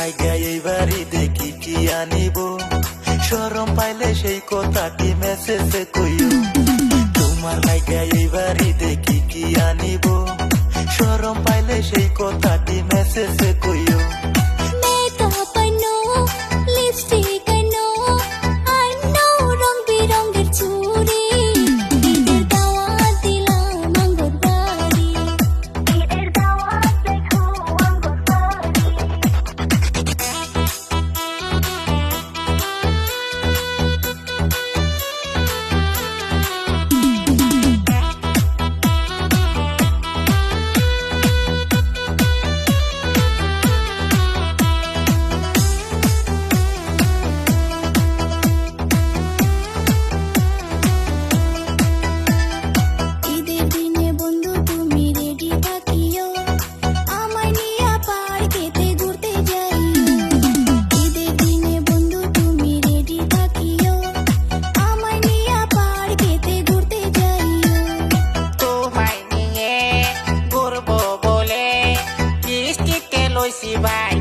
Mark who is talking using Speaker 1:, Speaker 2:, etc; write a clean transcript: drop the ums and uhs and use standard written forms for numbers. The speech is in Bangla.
Speaker 1: লাইগা এইবারই দেখি কি আনিব, শরম পাইলে সেই কথাটি মেসেজে কইও। তোমার লাইগা এইবারই দেখি কি আনিব, শরম পাইলে সেই কথাটি মেসেজে কইও।
Speaker 2: মেকআপ আনো, লিপস্টিক আনো, আনো রং বিরঙের চুড়ি, ঈদের দাওয়াত দিলাম আঙ্গুর বাড়ি, ঈদের দাওয়াত দেখো আঙ্গুর বাড়ি। ঈদের দিনে বন্ধু তুমি রেডি থাকিও, আমায় নিয়া পার্কেতে ঘুরতে যাইও। ঈদের দিনে বন্ধু তুমি রেডি থাকিও, আমায় নিয়া পার্কেতে ঘুরতে যাইও।
Speaker 3: তোমায় নিয়ে ঘুরবো বলে কিস্তিতে লইছি ভাই